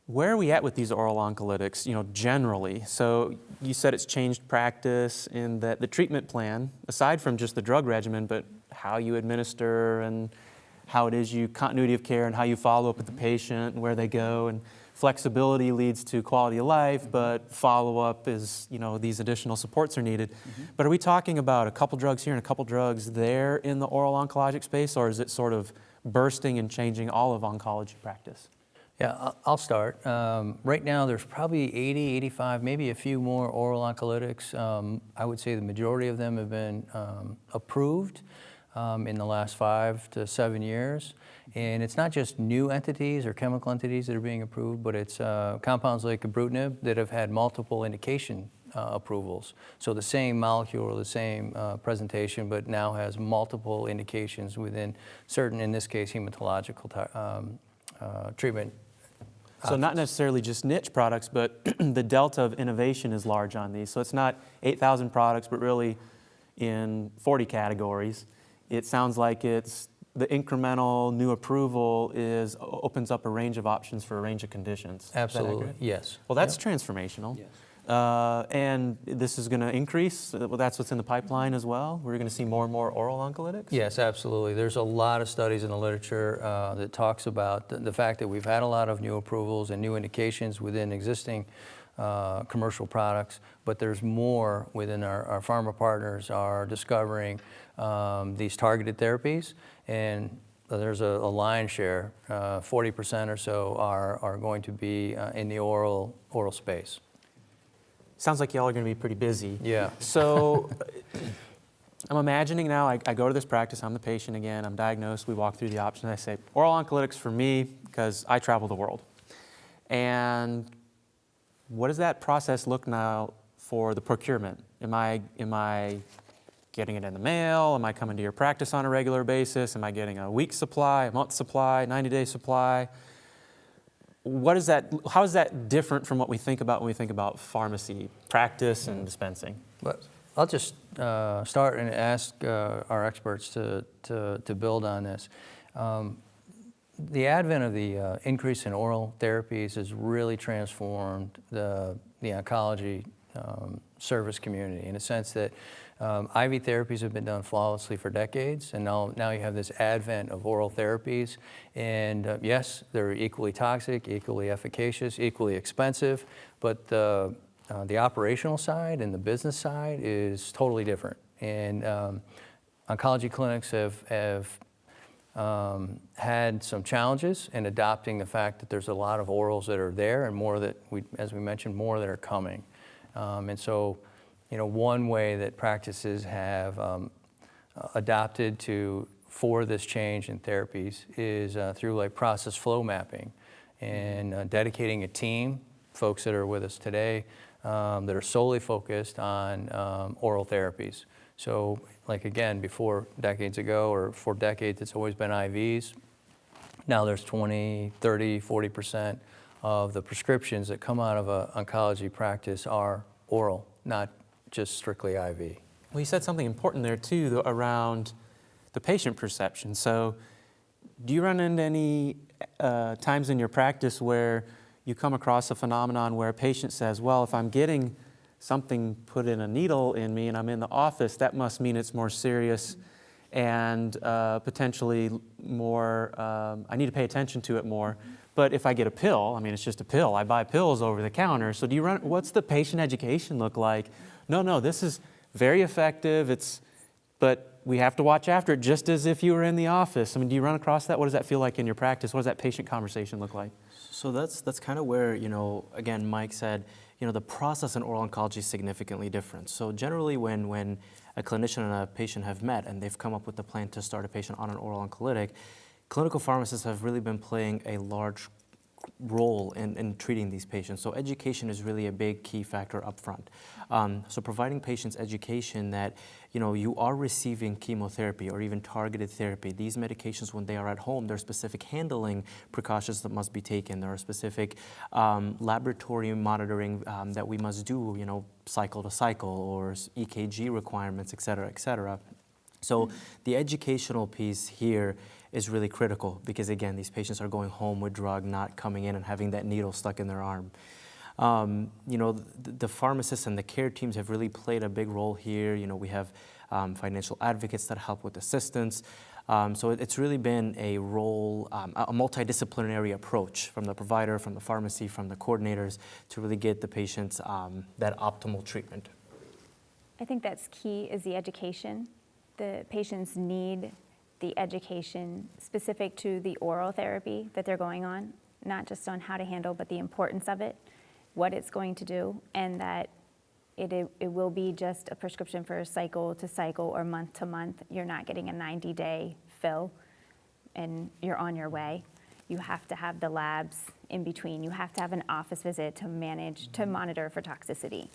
Where are we at with these oral oncolytics, generally? So you said it's changed practice in that the treatment plan, aside from just the drug regimen, but how you administer and how it is continuity of care and how you follow up with the patient and where they go, and flexibility leads to quality of life, but follow-up is, these additional supports are needed. But are we talking about a couple drugs here and a couple drugs there in the oral oncologic space, or is it sort of bursting and changing all of oncology practice? Yeah, I'll start. Right now, there's probably 80, 85, maybe a few more oral oncolytics. I would say the majority of them have been approved in the last 5 to 7 years. And it's not just new entities or chemical entities that are being approved, but it's compounds like ibrutinib that have had multiple indication approvals. So the same molecule or the same presentation, but now has multiple indications within certain, in this case, hematological treatment. So not necessarily just niche products, but the delta of innovation is large on these. So it's not 8,000 products, but really in 40 categories. It sounds like it's the incremental new approval opens up a range of options for a range of conditions. Absolutely, yes. Well, that's transformational. Yes. And this is going to increase. Well, that's what's in the pipeline as well. We're going to see more and more oral oncolytics? Yes, absolutely. There's a lot of studies in the literature that talks about the fact that we've had a lot of new approvals and new indications within existing commercial products, but there's more within our pharma partners are discovering these targeted therapies, and there's a lion's share, 40% or so are going to be in the oral space. Sounds like y'all are going to be pretty busy. Yeah. So I'm imagining now I go to this practice, I'm the patient again, I'm diagnosed, we walk through the options, I say, oral oncolytics for me, because I travel the world. And what does that process look now for the procurement? Am I getting it in the mail? Am I coming to your practice on a regular basis? Am I getting a week's supply, a month's supply, 90-day supply? How is that different from what we think about when we think about pharmacy practice and dispensing? But I'll just start and ask our experts to build on this. The advent of the increase in oral therapies has really transformed the oncology service community in a sense that IV therapies have been done flawlessly for decades, and now you have this advent of oral therapies, and yes, they're equally toxic, equally efficacious, equally expensive, but the operational side and the business side is totally different. And oncology clinics have had some challenges in adopting the fact that there's a lot of orals that are there, and more that, as we mentioned, more that are coming. And so, one way that practices have adopted for this change in therapies is through like process flow mapping and dedicating a team, folks that are with us today, that are solely focused on oral therapies. So, like again, before decades ago, or for decades, it's always been IVs. Now there's 20, 30, 40% of the prescriptions that come out of an oncology practice are oral, not just strictly IV. Well, you said something important there too, though, around the patient perception. So do you run into any times in your practice where you come across a phenomenon where a patient says, well, if I'm getting something put in a needle in me and I'm in the office, that must mean it's more serious and potentially more, I need to pay attention to it more. But if I get a pill, I mean, it's just a pill. I buy pills over the counter. So what's the patient education look like? No, this is very effective. But we have to watch after it just as if you were in the office. I mean, do you run across that? What does that feel like in your practice? What does that patient conversation look like? So that's kind of where, again, Mike said, the process in oral oncology is significantly different. So generally when a clinician and a patient have met and they've come up with a plan to start a patient on an oral oncolytic, clinical pharmacists have really been playing a large role in treating these patients. So education is really a big key factor up front. So providing patients education that, you are receiving chemotherapy or even targeted therapy. These medications, when they are at home, there are specific handling precautions that must be taken. There are specific laboratory monitoring that we must do, cycle to cycle, or EKG requirements, et cetera, et cetera. So the educational piece here is really critical because, again, these patients are going home with drug, not coming in and having that needle stuck in their arm. You know, the pharmacists and the care teams have really played a big role here. You know, we have financial advocates that help with assistance. So it's really been a role, a multidisciplinary approach from the provider, from the pharmacy, from the coordinators to really get the patients that optimal treatment. I think that's key is the education. The patients need the education specific to the oral therapy that they're going on, not just on how to handle, but the importance of it, what it's going to do, and that it will be just a prescription for cycle to cycle or month to month. You're not getting a 90-day fill and you're on your way. You have to have the labs in between. You have to have an office visit to monitor for toxicity.